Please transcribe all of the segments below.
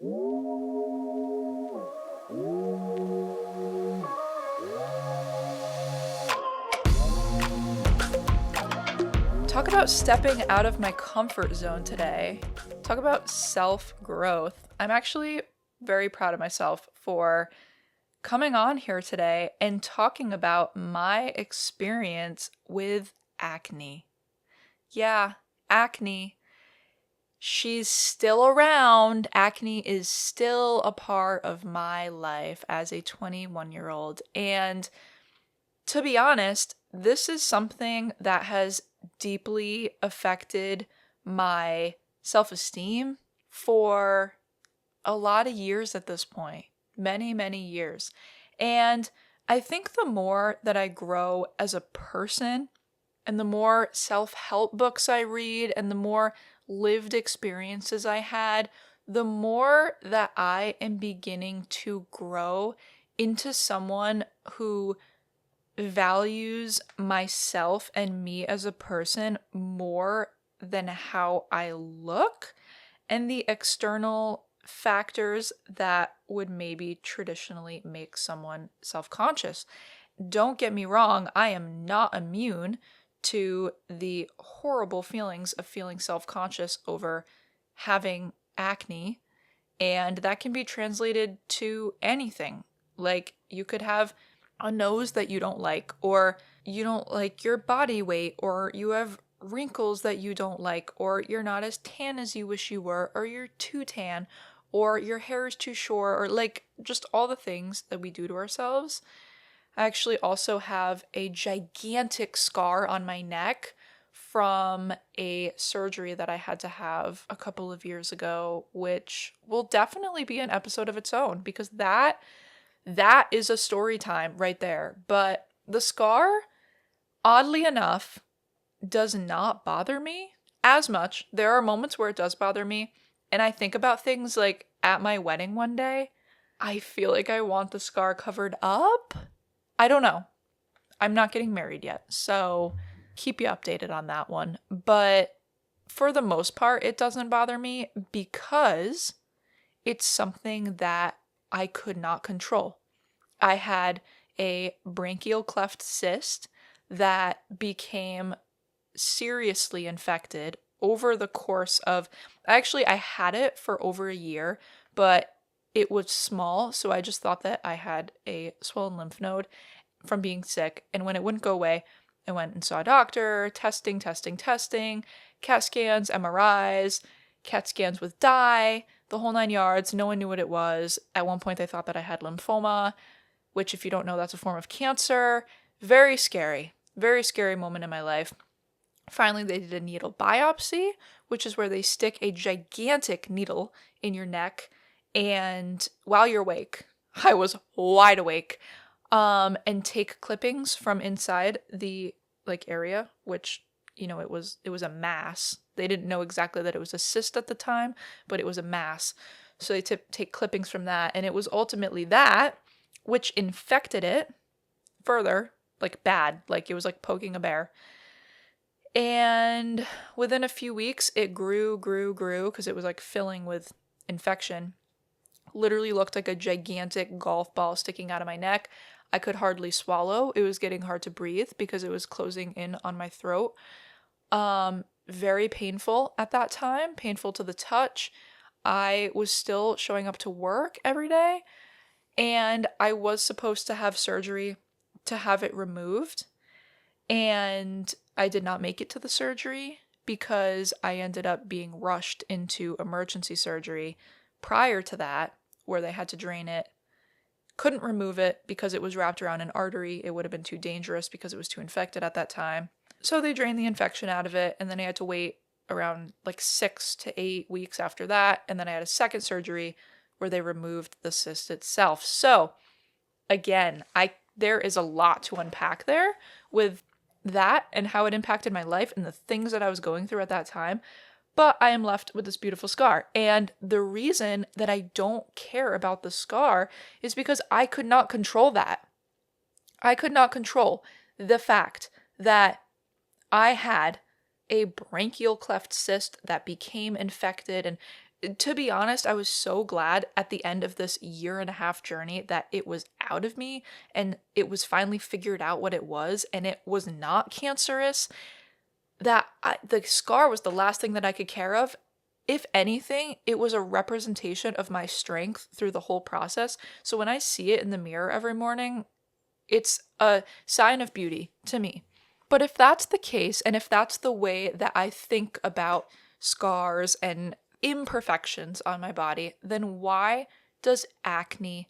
Talk about stepping out of my comfort zone today. Talk about self-growth. I'm actually very proud of myself for coming on here today and talking about my experience with acne. Yeah, acne. She's still around. Acne is still a part of my life as a 21-year-old. And to be honest, this is something that has deeply affected my self esteem for a lot of years at this point. Many, many years. And I think the more that I grow as a person, and the more self help books I read, and the more lived experiences I had, the more that I am beginning to grow into someone who values myself and me as a person more than how I look and the external factors that would maybe traditionally make someone self-conscious. Don't get me wrong, I am not immune to the horrible feelings of feeling self-conscious over having acne, and that can be translated to anything. Like, you could have a nose that you don't like, or you don't like your body weight, or you have wrinkles that you don't like, or you're not as tan as you wish you were, or you're too tan, or your hair is too short, or like just all the things that we do to ourselves. I actually also have a gigantic scar on my neck from a surgery that I had to have a couple of years ago, which will definitely be an episode of its own because that is a story time right there. But the scar, oddly enough, does not bother me as much. There are moments where it does bother me, and I think about things like at my wedding one day, I feel like I want the scar covered up. I don't know. I'm not getting married yet, so keep you updated on that one. But for the most part, it doesn't bother me because it's something that I could not control. I had a branchial cleft cyst that became seriously infected over the course of, actually, I had it for over a year, but it was small, so I just thought that I had a swollen lymph node from being sick. And when it wouldn't go away, I went and saw a doctor, testing, CAT scans, MRIs, CAT scans with dye, the whole 9 yards. No one knew what it was. At one point, they thought that I had lymphoma, which, if you don't know, that's a form of cancer. Very scary moment in my life. Finally, they did a needle biopsy, which is where they stick a gigantic needle in your neck, and while you're awake, I was wide awake, and take clippings from inside the area, which, it was a mass. They didn't know exactly that it was a cyst at the time, but it was a mass. So they take clippings from that, and it was ultimately that which infected it further, like bad, like it was like poking a bear. And within a few weeks, it grew, because it was like filling with infection. Literally looked like a gigantic golf ball sticking out of my neck. I could hardly swallow. It was getting hard to breathe because it was closing in on my throat. Very painful at that time, painful to the touch. I was still showing up to work every day, and I was supposed to have surgery to have it removed. And I did not make it to the surgery because I ended up being rushed into emergency surgery prior to that, where they had to drain it. Couldn't remove it because it was wrapped around an artery. It would have been too dangerous because it was too infected at that time. So they drained the infection out of it, and then I had to wait around like 6 to 8 weeks after that. And then I had a second surgery where they removed the cyst itself. So again, there is a lot to unpack there with that and how it impacted my life and the things that I was going through at that time. But I am left with this beautiful scar. And the reason that I don't care about the scar is because I could not control that. I could not control the fact that I had a branchial cleft cyst that became infected, and to be honest, I was so glad at the end of this 1.5 year journey that it was out of me and it was finally figured out what it was and it was not cancerous, that the scar was the last thing that I could care of. If anything, it was a representation of my strength through the whole process. So when I see it in the mirror every morning, it's a sign of beauty to me. But if that's the case, and if that's the way that I think about scars and imperfections on my body, then why does acne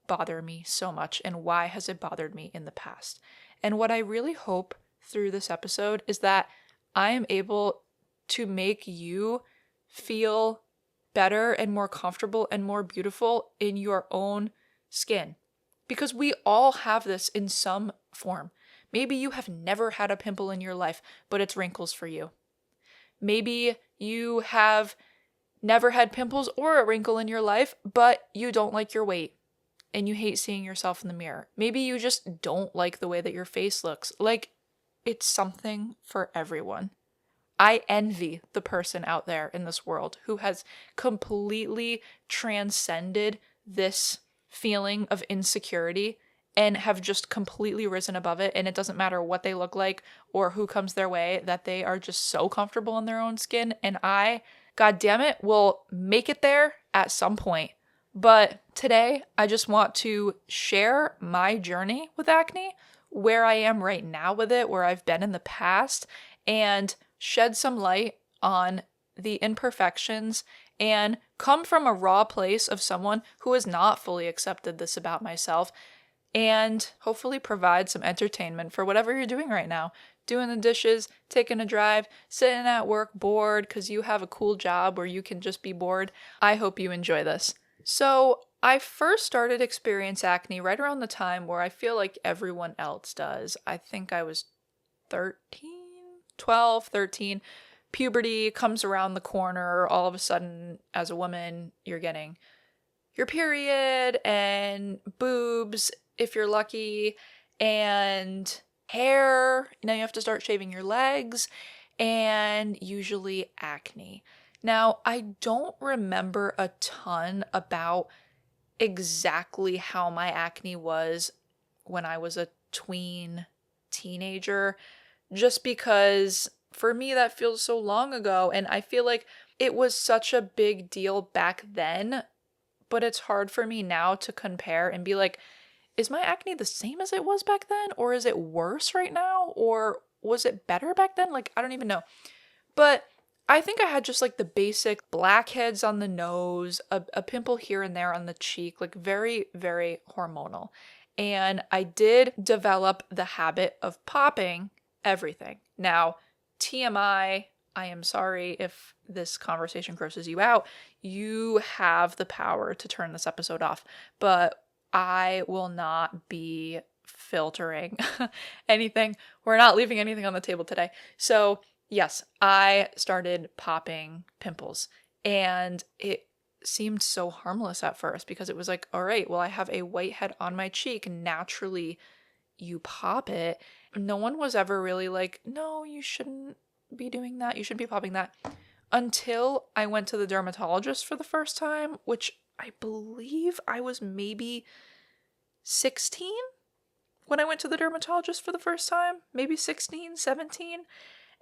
bother me so much? And why has it bothered me in the past? And what I really hope through this episode is that I am able to make you feel better and more comfortable and more beautiful in your own skin. Because we all have this in some form. Maybe you have never had a pimple in your life, but it's wrinkles for you. Maybe you have never had pimples or a wrinkle in your life, but you don't like your weight and you hate seeing yourself in the mirror. Maybe you just don't like the way that your face looks. Like, it's something for everyone. I envy the person out there in this world who has completely transcended this feeling of insecurity and have just completely risen above it. And it doesn't matter what they look like or who comes their way, that they are just so comfortable in their own skin. And I, God damn it, will make it there at some point. But today, I just want to share my journey with acne, where I am right now with it, where I've been in the past, and shed some light on the imperfections and come from a raw place of someone who has not fully accepted this about myself, and hopefully provide some entertainment for whatever you're doing right now. Doing the dishes, taking a drive, sitting at work bored because you have a cool job where you can just be bored. I hope you enjoy this. So I first started experience acne right around the time where I feel like everyone else does. I think I was 12, 13. Puberty comes around the corner. All of a sudden, as a woman, you're getting your period and boobs, if you're lucky, and hair. Now you have to start shaving your legs, and usually acne. Now, I don't remember a ton about exactly how my acne was when I was a teenager, just because for me that feels so long ago, and I feel like it was such a big deal back then, but it's hard for me now to compare and be like, is my acne the same as it was back then? Or is it worse right now? Or was it better back then? Like, I don't even know. But I think I had just like the basic blackheads on the nose, a pimple here and there on the cheek, like very, very hormonal. And I did develop the habit of popping everything. Now, TMI, I am sorry if this conversation grosses you out. You have the power to turn this episode off, but I will not be filtering anything. We're not leaving anything on the table today. So yes, I started popping pimples, and it seemed so harmless at first because it was like, all right, well, I have a whitehead on my cheek. Naturally, you pop it. No one was ever really like, no, you shouldn't be doing that. You shouldn't be popping that. Until I went to the dermatologist for the first time, which I believe I was maybe 16 when I went to the dermatologist for the first time. Maybe 16, 17.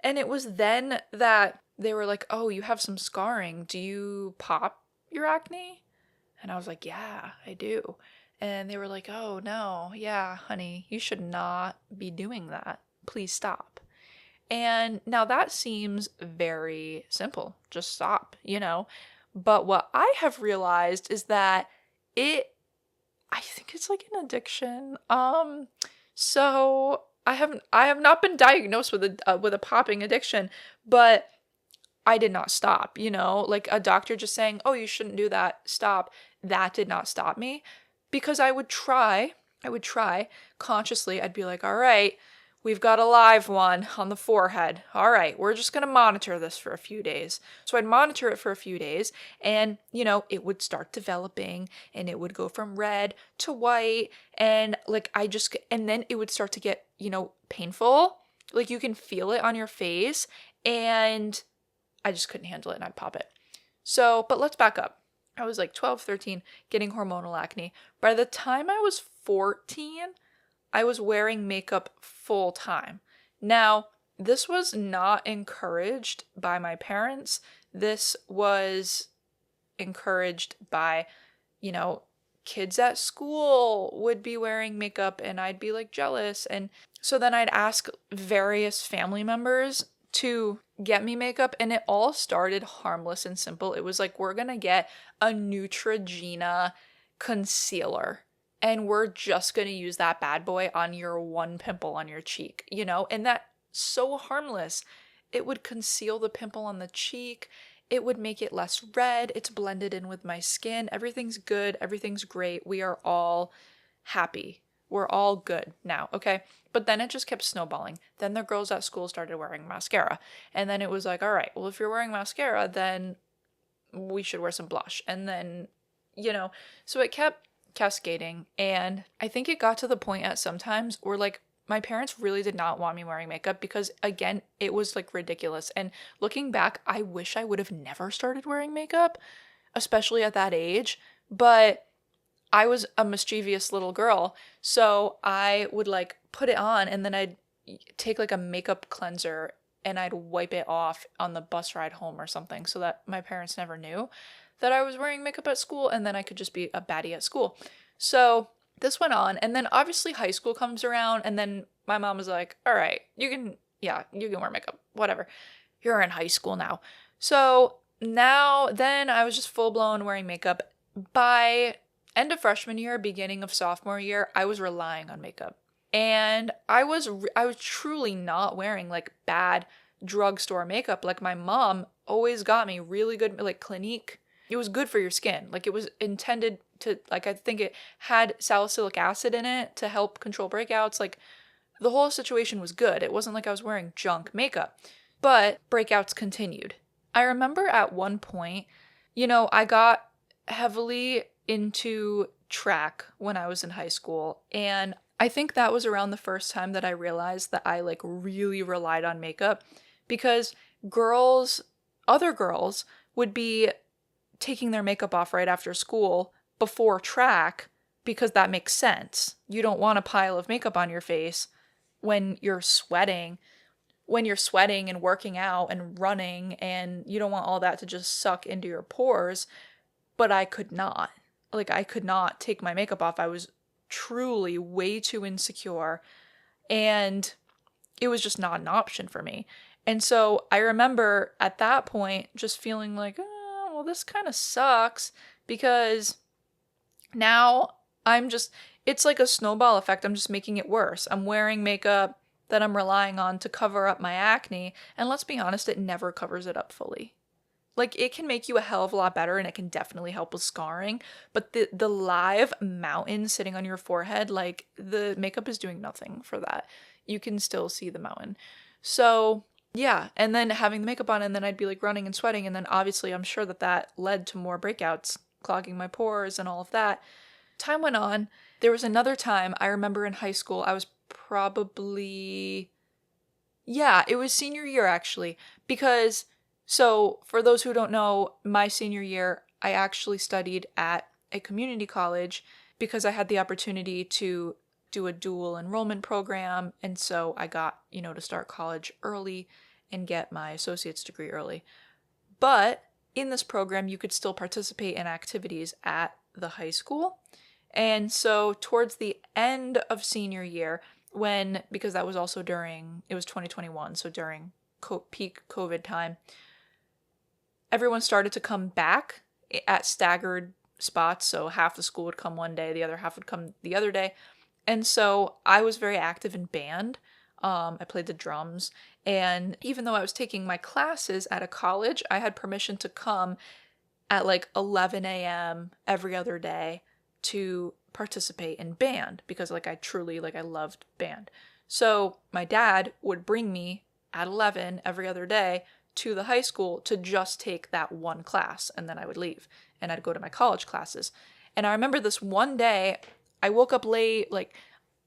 And it was then that they were like, oh, you have some scarring. Do you pop your acne? And I was like, yeah, I do. And they were like, oh, no, yeah, honey, you should not be doing that. Please stop. And now that seems very simple. Just stop, you know? But what I have realized is that I think it's like an addiction. So I have not been diagnosed with a popping addiction, but I did not stop, you know? Like a doctor just saying, oh, you shouldn't do that, stop. That did not stop me, because I would try consciously. I'd be like, all right, we've got a live one on the forehead. All right, we're just going to monitor this for a few days. So I'd monitor it for a few days, and, you know, it would start developing, and it would go from red to white, and like and then it would start to get, you know, painful. Like you can feel it on your face, and I just couldn't handle it, and I'd pop it. So, but let's back up. I was like 12, 13, getting hormonal acne. By the time I was 14, I was wearing makeup full time. Now, this was not encouraged by my parents. This was encouraged by, you know, kids at school would be wearing makeup and I'd be like jealous. And so then I'd ask various family members to get me makeup, and it all started harmless and simple. It was like, we're gonna get a Neutrogena concealer and we're just gonna use that bad boy on your one pimple on your cheek, and that's so harmless. It would conceal the pimple on the cheek. It would make it less red. It's blended in with my skin. Everything's good. Everything's great. We are all happy. We're all good now, okay? But then it just kept snowballing. Then the girls at school started wearing mascara. And then it was like, all right, well, if you're wearing mascara, then we should wear some blush. And then, so it kept cascading. And I think it got to the point at sometimes where like my parents really did not want me wearing makeup because, again, it was like ridiculous. And looking back, I wish I would have never started wearing makeup, especially at that age. But I was a mischievous little girl, so I would like put it on and then I'd take like a makeup cleanser and I'd wipe it off on the bus ride home or something so that my parents never knew that I was wearing makeup at school, and then I could just be a baddie at school. So this went on, and then obviously high school comes around, and then my mom was like, all right, you can wear makeup, whatever. You're in high school now. So then I was just full blown wearing makeup. By end of freshman year, beginning of sophomore year, I was relying on makeup. And I was truly not wearing like bad drugstore makeup. Like my mom always got me really good, like Clinique. It was good for your skin. Like it was intended to, like, I think it had salicylic acid in it to help control breakouts. Like the whole situation was good. It wasn't like I was wearing junk makeup, but breakouts continued. I remember at one point, I got heavily into track when I was in high school. And I think that was around the first time that I realized that I like really relied on makeup, because other girls would be taking their makeup off right after school before track because that makes sense. You don't want a pile of makeup on your face when you're sweating and working out and running, and you don't want all that to just suck into your pores. But I could not. Like, I could not take my makeup off. I was truly way too insecure, and it was just not an option for me. And so I remember at that point just feeling like, oh, well, this kind of sucks, because now it's like a snowball effect. I'm just making it worse. I'm wearing makeup that I'm relying on to cover up my acne, and let's be honest, it never covers it up fully. Like, it can make you a hell of a lot better, and it can definitely help with scarring, but the live mountain sitting on your forehead, like, the makeup is doing nothing for that. You can still see the mountain. So, yeah, and then having the makeup on, and then I'd be, like, running and sweating, and then obviously I'm sure that led to more breakouts, clogging my pores and all of that. Time went on. There was another time, I remember in high school, I was probably... Yeah, it was senior year, actually, because... So, for those who don't know, my senior year, I actually studied at a community college because I had the opportunity to do a dual enrollment program, and so I got, to start college early and get my associate's degree early. But in this program, you could still participate in activities at the high school. And so towards the end of senior year, because that was also it was 2021, so during peak COVID time, everyone started to come back at staggered spots. So half the school would come one day, the other half would come the other day. And so I was very active in band. I played the drums. And even though I was taking my classes at a college, I had permission to come at like 11 a.m. every other day to participate in band because like I loved band. So my dad would bring me at 11 every other day to the high school to just take that one class, and then I would leave and I'd go to my college classes. And I remember this one day I woke up late, like,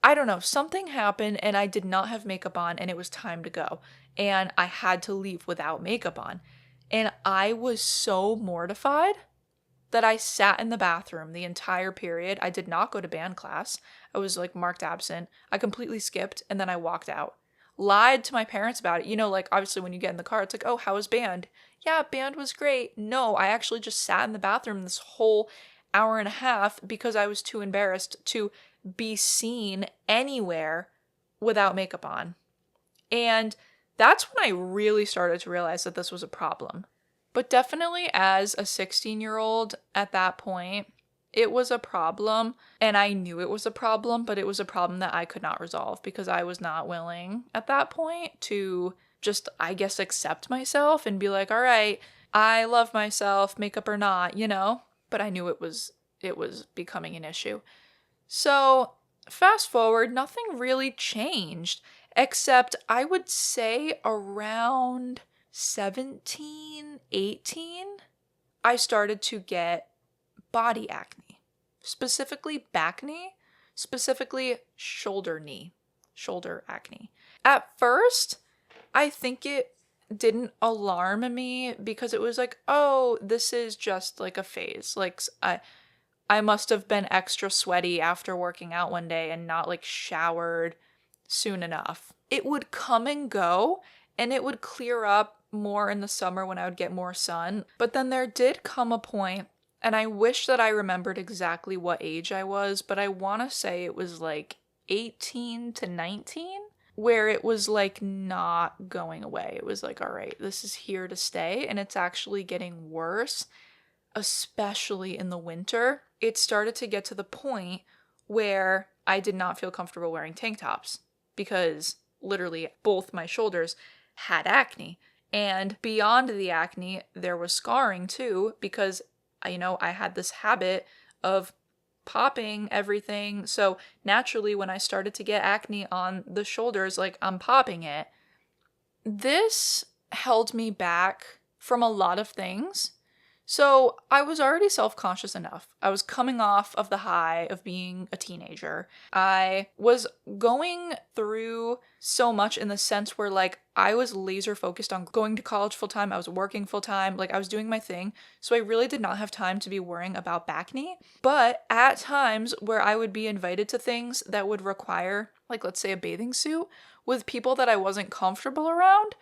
I don't know, something happened and I did not have makeup on and it was time to go. And I had to leave without makeup on. And I was so mortified that I sat in the bathroom the entire period. I did not go to band class. I was like marked absent. I completely skipped and then I walked out. Lied to my parents about it. Like obviously when you get in the car, it's like, oh, how was band? Yeah, band was great. No, I actually just sat in the bathroom this whole hour and a half because I was too embarrassed to be seen anywhere without makeup on. And that's when I really started to realize that this was a problem. But definitely as a 16-year-old at that point, it was a problem. And I knew it was a problem, but it was a problem that I could not resolve because I was not willing at that point to just, I guess, accept myself and be like, all right, I love myself, makeup or not, But I knew it was becoming an issue. So fast forward, nothing really changed, except I would say around 17, 18, I started to get body acne, specifically back knee, specifically shoulder acne. At first, I think it didn't alarm me because it was like, oh, this is just like a phase. Like I must have been extra sweaty after working out one day and not like showered soon enough. It would come and go and it would clear up more in the summer when I would get more sun. But then there did come a point, and I wish that I remembered exactly what age I was, but I want to say it was like 18 to 19, where it was like not going away. It was like, all right, this is here to stay, and it's actually getting worse, especially in the winter. It started to get to the point where I did not feel comfortable wearing tank tops because literally both my shoulders had acne. And beyond the acne, there was scarring too because, I had this habit of popping everything. So naturally, when I started to get acne on the shoulders, like I'm popping it. This held me back from a lot of things. So I was already self-conscious enough. I was coming off of the high of being a teenager. I was going through so much in the sense where like I was laser focused on going to college full time. I was working full time. Like I was doing my thing. So I really did not have time to be worrying about back knee. But at times where I would be invited to things that would require, like let's say a bathing suit with people that I wasn't comfortable around,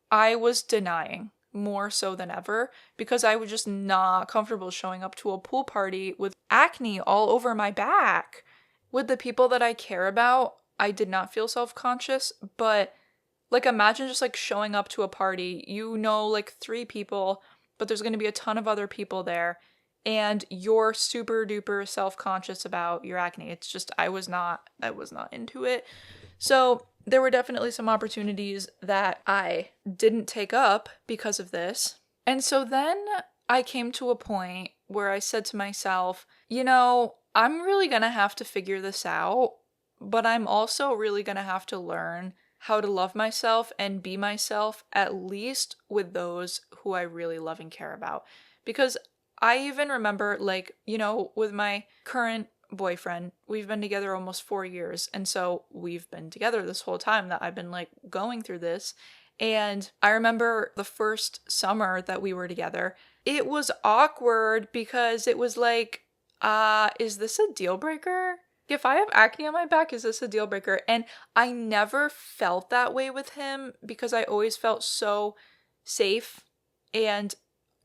I was denying more so than ever because I was just not comfortable showing up to a pool party with acne all over my back. With the people that I care about, I did not feel self-conscious, but like imagine just like showing up to a party, like 3 people, but there's going to be a ton of other people there and you're super duper self-conscious about your acne. It's just I was not into it. So there were definitely some opportunities that I didn't take up because of this. And so then I came to a point where I said to myself, I'm really going to have to figure this out, but I'm also really going to have to learn how to love myself and be myself, at least with those who I really love and care about. Because I even remember with my current boyfriend, we've been together almost 4 years, and so we've been together this whole time that I've been like going through this. And I remember the first summer that we were together, it was awkward because it was like, is this a deal breaker? If I have acne on my back, is this a deal breaker? And I never felt that way with him because I always felt so safe and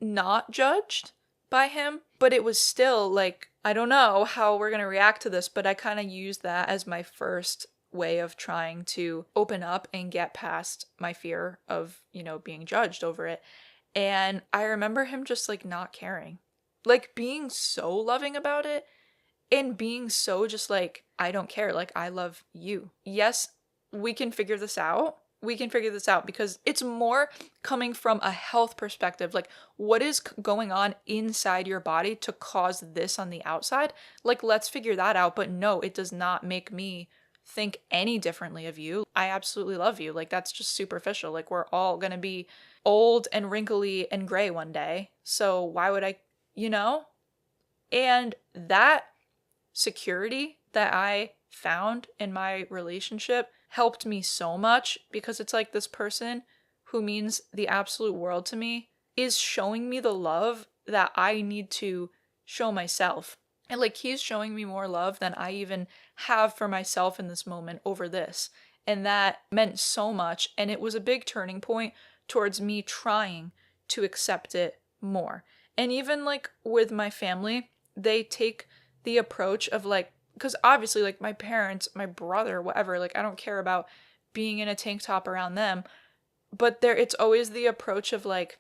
not judged by him. But it was still like, I don't know how we're going to react to this, but I kind of used that as my first way of trying to open up and get past my fear of, being judged over it. And I remember him just like not caring, like being so loving about it and being so just like, I don't care. Like, I love you. Yes, we can figure this out. Because it's more coming from a health perspective. Like, what is going on inside your body to cause this on the outside? Like, let's figure that out. But no, it does not make me think any differently of you. I absolutely love you. Like, that's just superficial. Like, we're all going to be old and wrinkly and gray one day. So why would I, And that security that I found in my relationship helped me so much because it's like this person who means the absolute world to me is showing me the love that I need to show myself. And like, he's showing me more love than I even have for myself in this moment over this. And that meant so much. And it was a big turning point towards me trying to accept it more. And even like with my family, they take the approach of like, because obviously like my parents, my brother, whatever, like I don't care about being in a tank top around them. But it's always the approach of like,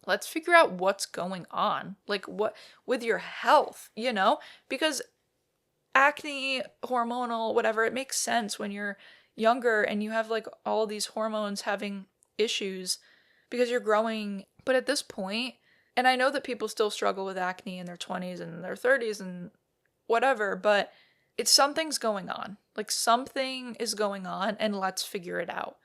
let's figure out what's going on. Like what with your health, you know? Because acne, hormonal, whatever, it makes sense when you're younger and you have like all these hormones having issues because you're growing. But at this point, and I know that people still struggle with acne in their 20s and their 30s and whatever, but it's something's going on. Like something is going on and let's figure it out.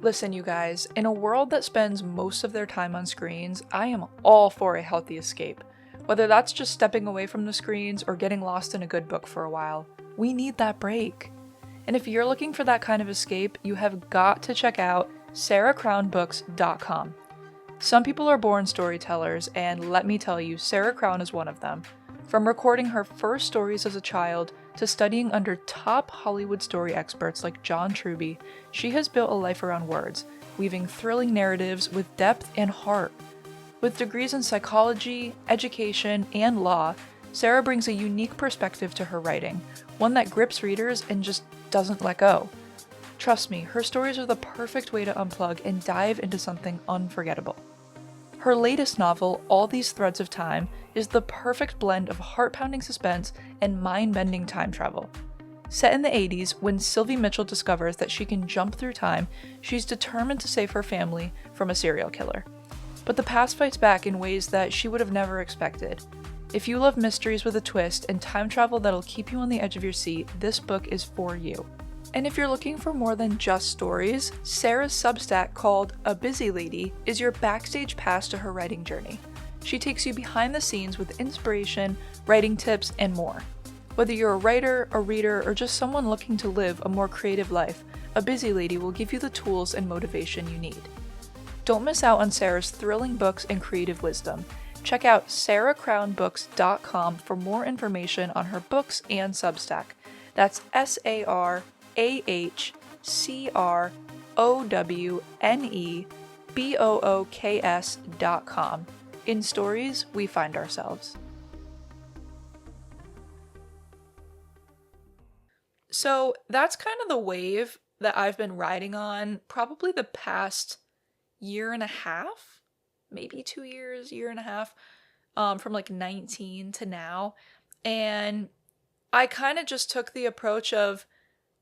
Listen, you guys, in a world that spends most of their time on screens, I am all for a healthy escape. Whether that's just stepping away from the screens or getting lost in a good book for a while, we need that break. And if you're looking for that kind of escape, you have got to check out sarahcrownbooks.com. Some people are born storytellers, and let me tell you, Sarah Crown is one of them. From recording her first stories as a child to studying under top Hollywood story experts like John Truby, she has built a life around words, weaving thrilling narratives with depth and heart. With degrees in psychology, education, and law, Sarah brings a unique perspective to her writing, one that grips readers and just doesn't let go. Trust me, her stories are the perfect way to unplug and dive into something unforgettable. Her latest novel, All These Threads of Time, is the perfect blend of heart-pounding suspense and mind-bending time travel. Set in the 80s, when Sylvie Mitchell discovers that she can jump through time, she's determined to save her family from a serial killer. But the past fights back in ways that she would have never expected. If you love mysteries with a twist and time travel that'll keep you on the edge of your seat, this book is for you. And if you're looking for more than just stories, Sarah's Substack called A Busy Lady is your backstage pass to her writing journey. She takes you behind the scenes with inspiration, writing tips, and more. Whether you're a writer, a reader, or just someone looking to live a more creative life, A Busy Lady will give you the tools and motivation you need. Don't miss out on Sarah's thrilling books and creative wisdom. Check out sarahcrownbooks.com for more information on her books and Substack. That's sarahcrownebooks.com. In stories, we find ourselves. So that's kind of the wave that I've been riding on probably the past year and a half, maybe 2 years, year and a half, from like 19 to now. And I kind of just took the approach of,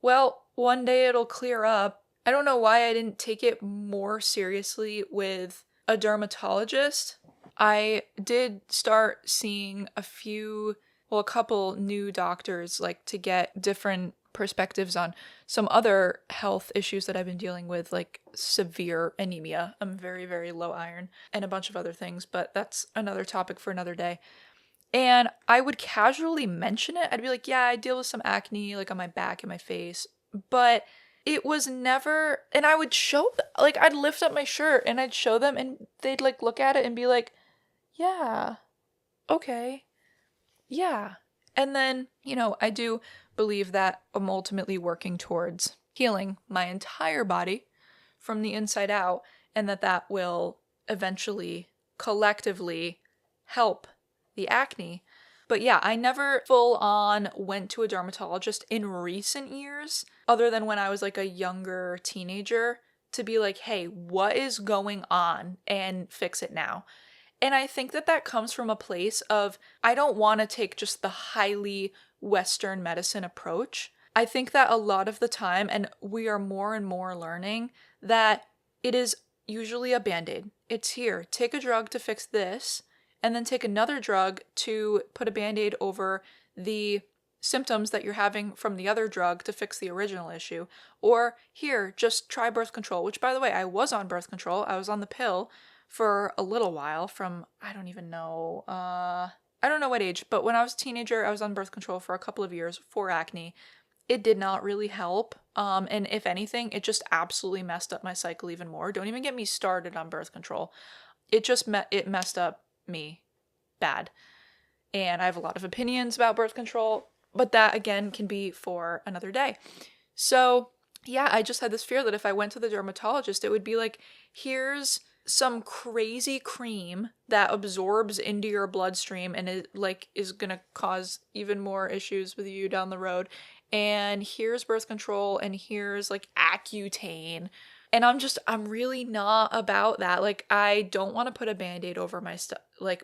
well, one day it'll clear up. I don't know why I didn't take it more seriously with a dermatologist. I did start seeing a couple new doctors, like to get different perspectives on some other health issues that I've been dealing with, like severe anemia. I'm very, very low iron and a bunch of other things, but that's another topic for another day. And I would casually mention it. I'd be like, yeah, I deal with some acne, like on my back and my face, but it was never, and I would show, like, I'd lift up my shirt and I'd show them and they'd like look at it and be like, yeah, okay, yeah. And then, I do believe that I'm ultimately working towards healing my entire body from the inside out, and that will eventually collectively help the acne. But yeah, I never full on went to a dermatologist in recent years, other than when I was like a younger teenager, to be like, hey, what is going on, and fix it now. And I think that comes from a place of, I don't want to take just the highly Western medicine approach. I think that a lot of the time, and we are more and more learning, that it is usually a Band-Aid. It's here, take a drug to fix this, and then take another drug to put a Band-Aid over the symptoms that you're having from the other drug to fix the original issue. Or here, just try birth control, which, by the way, I was on birth control. I was on the pill for a little while, from, I don't even know, I don't know what age, but when I was a teenager, I was on birth control for a couple of years for acne. it did not really help. And if anything, it just absolutely messed up my cycle even more. Don't even get me started on birth control. It messed up me bad. And I have a lot of opinions about birth control, but that again can be for another day. So yeah, I just had this fear that if I went to the dermatologist, it would be like, here's some crazy cream that absorbs into your bloodstream and it is gonna cause even more issues with you down the road. And here's birth control, and here's like Accutane. And I'm really not about that. Like, I don't want to put a band-aid over my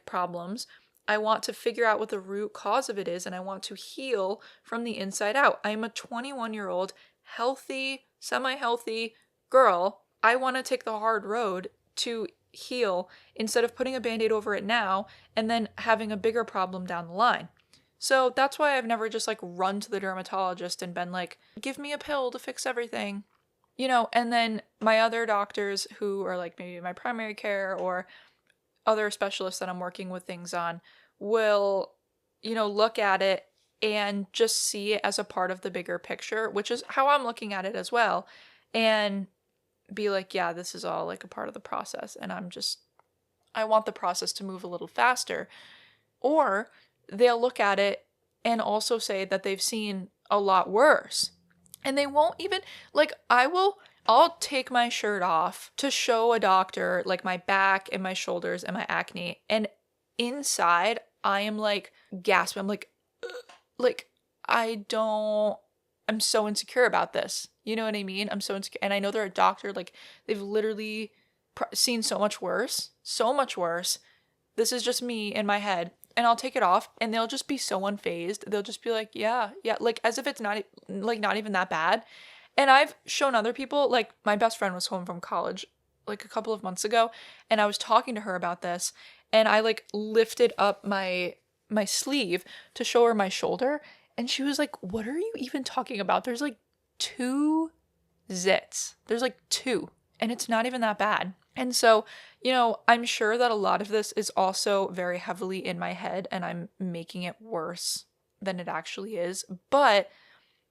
problems. I want to figure out what the root cause of it is, and I want to heal from the inside out. I'm a 21-year-old, healthy, semi-healthy girl. I want to take the hard road to heal instead of putting a band-aid over it now and then having a bigger problem down the line. So that's why I've never just like run to the dermatologist and been like, give me a pill to fix everything. And then my other doctors who are like maybe my primary care or other specialists that I'm working with things on will, look at it and just see it as a part of the bigger picture, which is how I'm looking at it as well. And be like, yeah, this is all like a part of the process. And I want the process to move a little faster. Or they'll look at it and also say that they've seen a lot worse. And they won't even, like, I'll take my shirt off to show a doctor, like, my back and my shoulders and my acne. And inside, I am, like, gasping. I'm like, I'm so insecure about this. You know what I mean? I'm so insecure. And I know they're a doctor, like, they've literally seen so much worse. So much worse. This is just me in my head. And I'll take it off and they'll just be so unfazed. They'll just be like, yeah, like as if it's not even that bad. And I've shown other people, like my best friend was home from college like a couple of months ago and I was talking to her about this and I like lifted up my sleeve to show her my shoulder and she was like, what are you even talking about? There's like 2 zits. There's like 2 and it's not even that bad. And so, I'm sure that a lot of this is also very heavily in my head and I'm making it worse than it actually is. But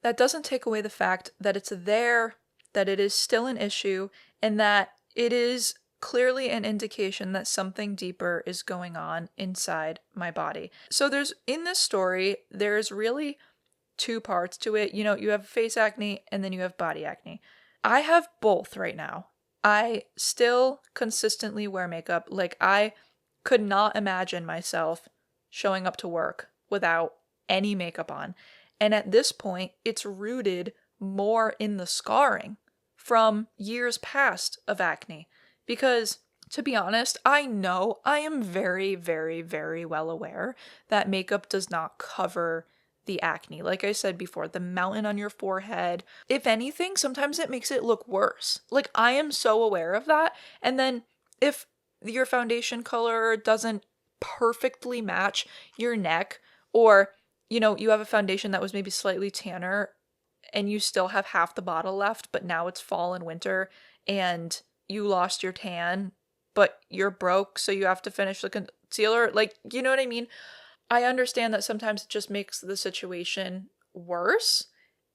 that doesn't take away the fact that it's there, that it is still an issue, and that it is clearly an indication that something deeper is going on inside my body. So in this story, there's really 2 parts to it. You have face acne and then you have body acne. I have both right now. I still consistently wear makeup. Like, I could not imagine myself showing up to work without any makeup on. And at this point, it's rooted more in the scarring from years past of acne. Because, to be honest, I am very, very, very well aware that makeup does not cover the acne. Like I said before, the mountain on your forehead. If anything, sometimes it makes it look worse. Like, I am so aware of that. And then if your foundation color doesn't perfectly match your neck, or, you have a foundation that was maybe slightly tanner and you still have half the bottle left, but now it's fall and winter and you lost your tan, but you're broke, so you have to finish the concealer. Like, you know what I mean? I understand that sometimes it just makes the situation worse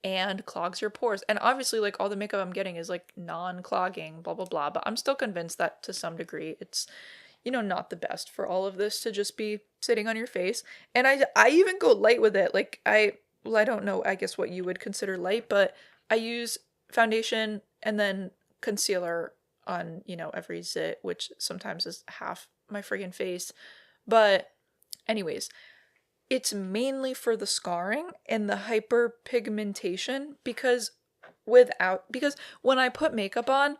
and clogs your pores. And obviously, like, all the makeup I'm getting is like non-clogging, blah, blah, blah. But I'm still convinced that to some degree it's, not the best for all of this to just be sitting on your face. And I even go light with it. Like, I don't know, I guess what you would consider light, but I use foundation and then concealer on, every zit, which sometimes is half my friggin' face. But anyways, it's mainly for the scarring and the hyperpigmentation because when I put makeup on,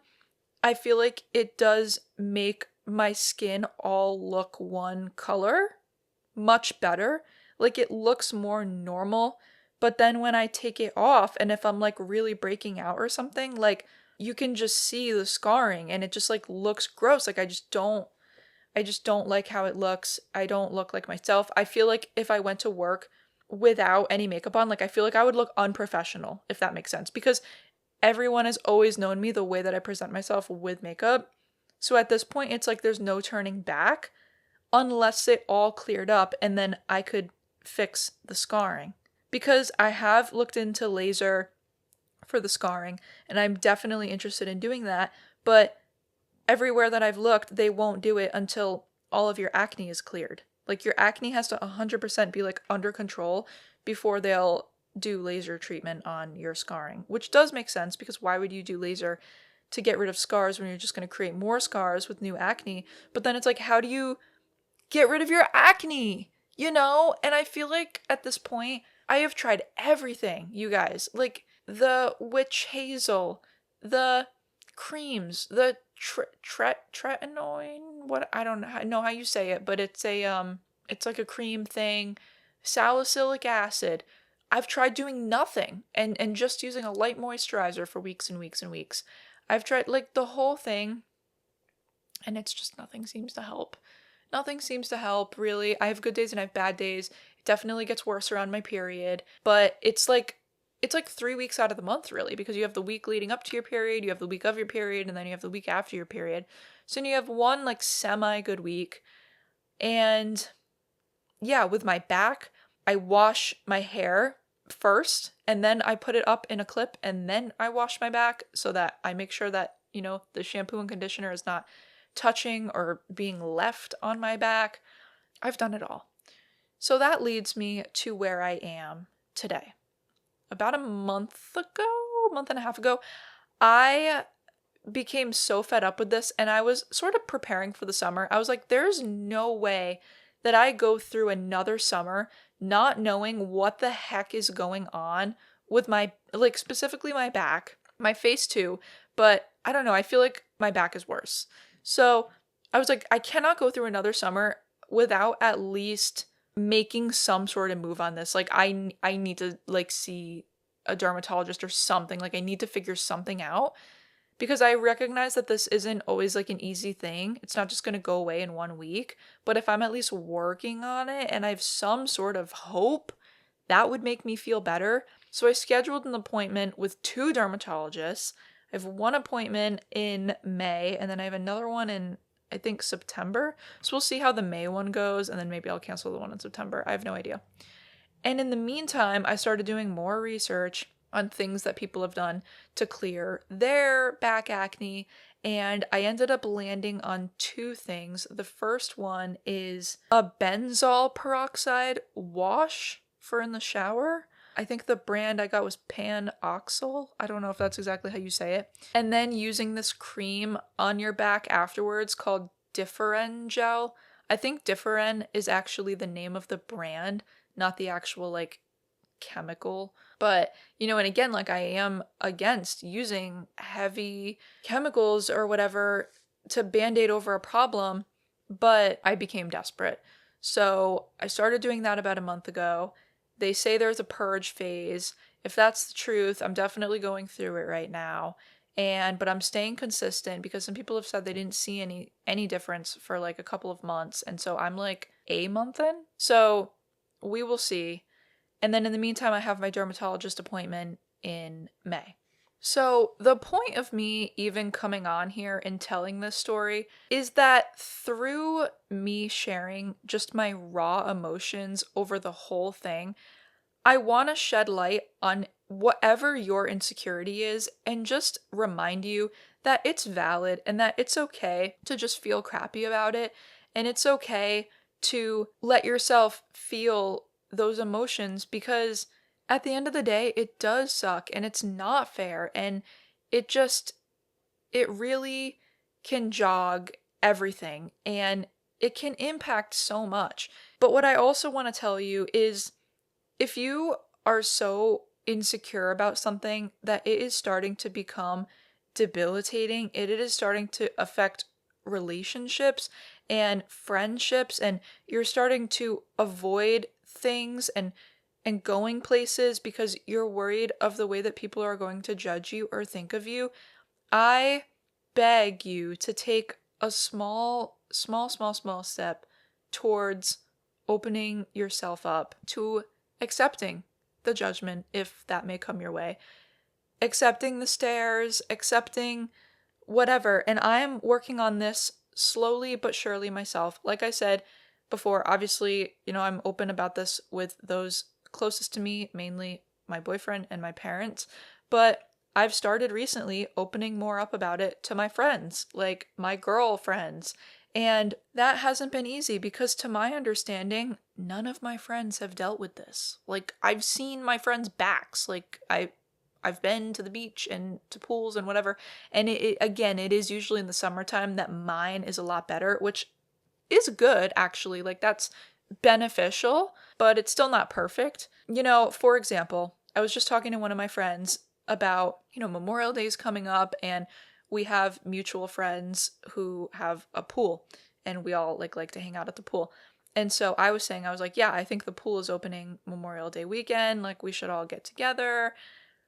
I feel like it does make my skin all look one color much better. Like, it looks more normal. But then when I take it off and if I'm like really breaking out or something, like, you can just see the scarring and it just like looks gross. Like, I just don't like how it looks. I don't look like myself. I feel like if I went to work without any makeup on, like, I feel like I would look unprofessional, if that makes sense. Because everyone has always known me the way that I present myself with makeup. So at this point, it's like there's no turning back unless it all cleared up and then I could fix the scarring. because I have looked into laser for the scarring, and I'm definitely interested in doing that, but everywhere that I've looked, they won't do it until all of your acne is cleared. Like your acne has to 100% be like under control before they'll do laser treatment on your scarring, which does make sense because why would you do laser to get rid of scars when you're just going to create more scars with new acne? But then it's like, how do you get rid of your acne? You know? And I feel like at this point, I have tried everything, you guys. Like the witch hazel, the creams, the tretinoin, what, I don't know how you say it, but it's like a cream thing, salicylic acid. I've tried doing nothing and just using a light moisturizer for weeks and weeks and weeks. I've tried like the whole thing, and it's just nothing seems to help. Nothing seems to help, really. I have good days and I have bad days. It definitely gets worse around my period, but it's like 3 weeks out of the month, really, because you have the week leading up to your period, you have the week of your period, and then you have the week after your period. So then you have one like semi good week. And yeah, with my back, I wash my hair first, and then I put it up in a clip, and then I wash my back so that I make sure that, the shampoo and conditioner is not touching or being left on my back. I've done it all. So that leads me to where I am today. About a month and a half ago, I became so fed up with this, and I was sort of preparing for the summer. I was like, there's no way that I go through another summer not knowing what the heck is going on with my, like, specifically my back, my face too, but I don't know, I feel like my back is worse. So I was like, I cannot go through another summer without at least making some sort of move on this. Like I need to like see a dermatologist or something. Like I need to figure something out because I recognize that this isn't always like an easy thing. It's not just going to go away in 1 week, but if I'm at least working on it and I have some sort of hope, that would make me feel better. So I scheduled an appointment with 2 dermatologists. I have one appointment in May, and then I have another one in, I think, September. So we'll see how the May one goes, and then maybe I'll cancel the one in September. I have no idea. And in the meantime, I started doing more research on things that people have done to clear their back acne, and I ended up landing on 2 things. The first one is a benzoyl peroxide wash for in the shower. I think the brand I got was Panoxyl. I don't know if that's exactly how you say it. And then using this cream on your back afterwards called Differen Gel. I think Differen is actually the name of the brand, not the actual like chemical. But, and again, like I am against using heavy chemicals or whatever to band-aid over a problem, but I became desperate. So I started doing that about a month ago. They say there's a purge phase. If that's the truth, I'm definitely going through it right now. But I'm staying consistent because some people have said they didn't see any difference for like a couple of months. And so I'm like a month in. So we will see. And then in the meantime, I have my dermatologist appointment in May. So the point of me even coming on here and telling this story is that through me sharing just my raw emotions over the whole thing, I want to shed light on whatever your insecurity is and just remind you that it's valid and that it's okay to just feel crappy about it. And it's okay to let yourself feel those emotions because at the end of the day, it does suck and it's not fair. And it really can jog everything and it can impact so much. But what I also want to tell you is if you are so insecure about something that it is starting to become debilitating, it is starting to affect relationships and friendships, and you're starting to avoid things and going places because you're worried of the way that people are going to judge you or think of you, I beg you to take a small step towards opening yourself up to accepting the judgment if that may come your way, accepting the stares, accepting whatever. And I am working on this slowly but surely myself. Like I said before, obviously, I'm open about this with those closest to me, mainly my boyfriend and my parents. But I've started recently opening more up about it to my friends, like my girlfriends. And that hasn't been easy because, to my understanding, none of my friends have dealt with this. Like, I've seen my friends' backs. Like, I've been to the beach and to pools and whatever. And again, it is usually in the summertime that mine is a lot better, which is good, actually. Like, that's beneficial, but it's still not perfect. For example, I was just talking to one of my friends about, Memorial Day is coming up, and we have mutual friends who have a pool, and we all like to hang out at the pool. And so I was saying, I was like, yeah, I think the pool is opening Memorial Day weekend. Like, we should all get together,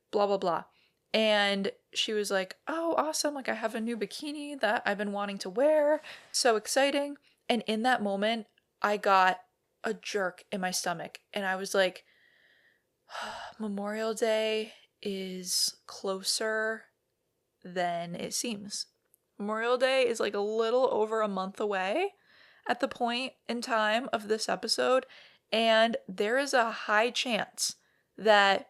blah, blah, blah. And she was like, oh, awesome. Like, I have a new bikini that I've been wanting to wear. So exciting. And in that moment, I got a jerk in my stomach. And I was like, Memorial Day is closer than it seems. Memorial Day is like a little over a month away at the point in time of this episode. And there is a high chance that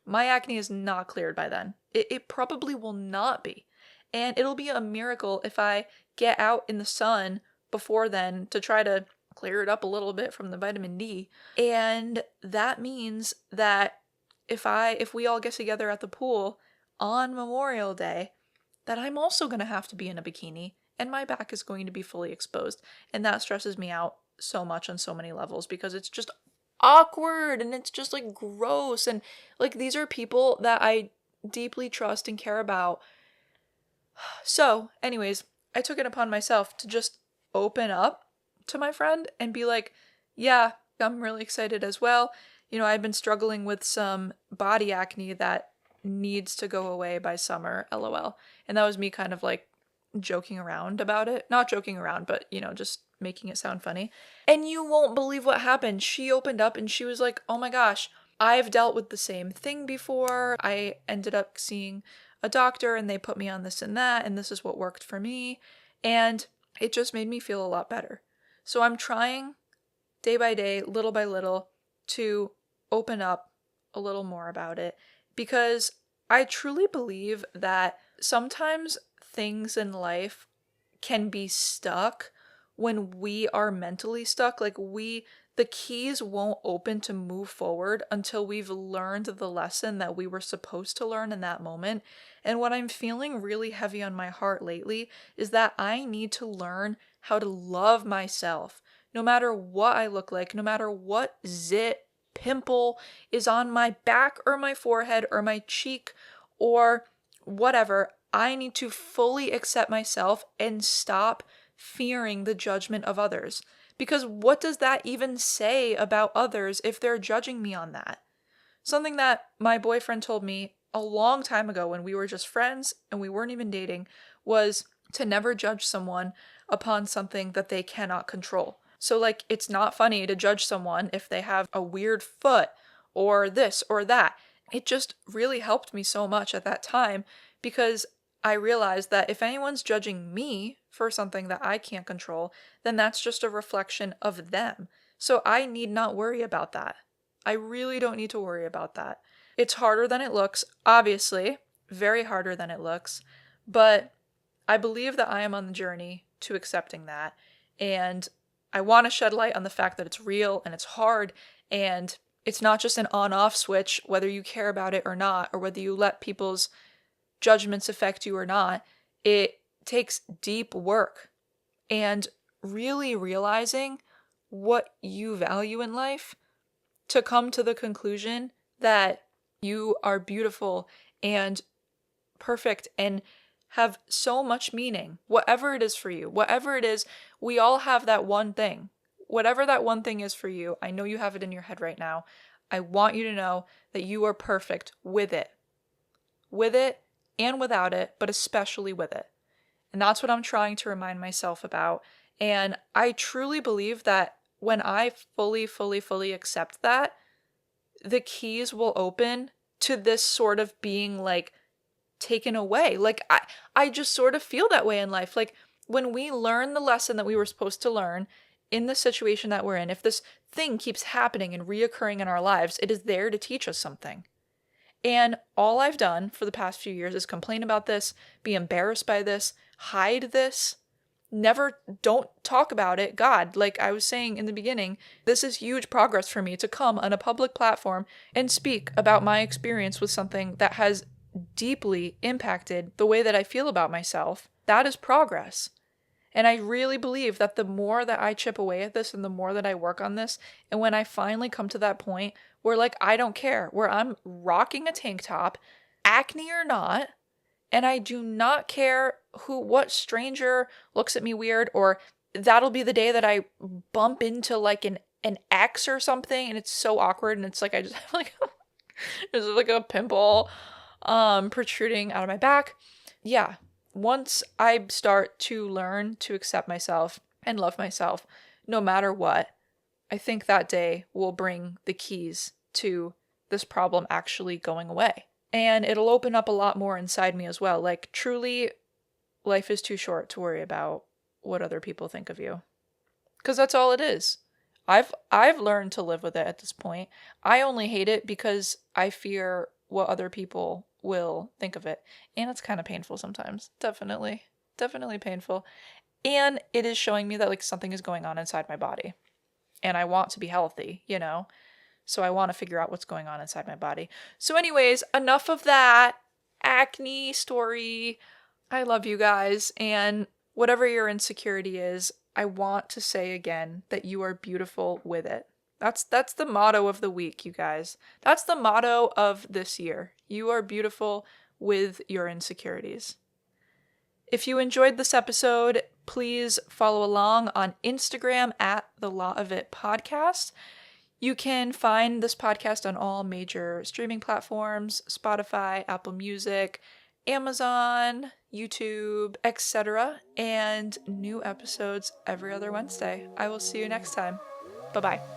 my acne is not cleared by then. It probably will not be. And it'll be a miracle if I get out in the sun before then to try to clear it up a little bit from the vitamin D. And that means that if we all get together at the pool on Memorial Day, that I'm also going to have to be in a bikini and my back is going to be fully exposed. And that stresses me out so much on so many levels because it's just awkward and it's just like gross. And like, these are people that I deeply trust and care about. So anyways, I took it upon myself to just open up to my friend and be like, yeah, I'm really excited as well. I've been struggling with some body acne that needs to go away by summer, LOL. And that was me kind of like joking around about it. Not joking around, but, just making it sound funny. And you won't believe what happened. She opened up and she was like, oh my gosh, I've dealt with the same thing before. I ended up seeing a doctor and they put me on this and that, and this is what worked for me. And it just made me feel a lot better. So I'm trying day by day, little by little, to open up a little more about it because I truly believe that sometimes things in life can be stuck when we are mentally stuck. Like, the keys won't open to move forward until we've learned the lesson that we were supposed to learn in that moment. And what I'm feeling really heavy on my heart lately is that I need to learn how to love myself, no matter what I look like, no matter what zit, pimple is on my back or my forehead or my cheek or whatever. I need to fully accept myself and stop fearing the judgment of others. Because what does that even say about others if they're judging me on that? Something that my boyfriend told me a long time ago when we were just friends and we weren't even dating was to never judge someone upon something that they cannot control. So like, it's not funny to judge someone if they have a weird foot or this or that. It just really helped me so much at that time because I realized that if anyone's judging me for something that I can't control, then that's just a reflection of them. So I need not worry about that. I really don't need to worry about that. It's harder than it looks, obviously, very harder than it looks, but I believe that I am on the journey to accepting that. And I want to shed light on the fact that it's real and it's hard and it's not just an on-off switch, whether you care about it or not, or whether you let people's judgments affect you or not. It takes deep work and really realizing what you value in life to come to the conclusion that you are beautiful and perfect and have so much meaning, whatever it is for you, whatever it is. We all have that one thing. Whatever that one thing is for you, I know you have it in your head right now. I want you to know that you are perfect with it and without it, but especially with it. And that's what I'm trying to remind myself about. And I truly believe that when I fully accept that, the keys will open to this sort of being like taken away. Like, I just sort of feel that way in life. Like, when we learn the lesson that we were supposed to learn in the situation that we're in, if this thing keeps happening and reoccurring in our lives, it is there to teach us something. And all I've done for the past few years is complain about this, be embarrassed by this, hide this, don't talk about it. God, like I was saying in the beginning, this is huge progress for me to come on a public platform and speak about my experience with something that has deeply impacted the way that I feel about myself. That is progress. And I really believe that the more that I chip away at this and the more that I work on this, and when I finally come to that point where like I don't care, where I'm rocking a tank top, acne or not, and I do not care what stranger looks at me weird, or that'll be the day that I bump into like an ex or something and it's so awkward and it's like I just have like there's like a pimple protruding out of my back. Yeah. Once I start to learn to accept myself and love myself, no matter what, I think that day will bring the keys to this problem actually going away. And it'll open up a lot more inside me as well. Like, truly, life is too short to worry about what other people think of you. Because that's all it is. I've learned to live with it at this point. I only hate it because I fear what other people will think of it. And it's kind of painful sometimes. Definitely painful. And it is showing me that like something is going on inside my body. And I want to be healthy, you know? So I want to figure out what's going on inside my body. So anyways, enough of that acne story. I love you guys. And whatever your insecurity is, I want to say again that you are beautiful with it. That's the motto of the week, you guys. That's the motto of this year. You are beautiful with your insecurities. If you enjoyed this episode, please follow along on Instagram at The Law of It Podcast. You can find this podcast on all major streaming platforms, Spotify, Apple Music, Amazon, YouTube, etc. And new episodes every other Wednesday. I will see you next time. Bye-bye.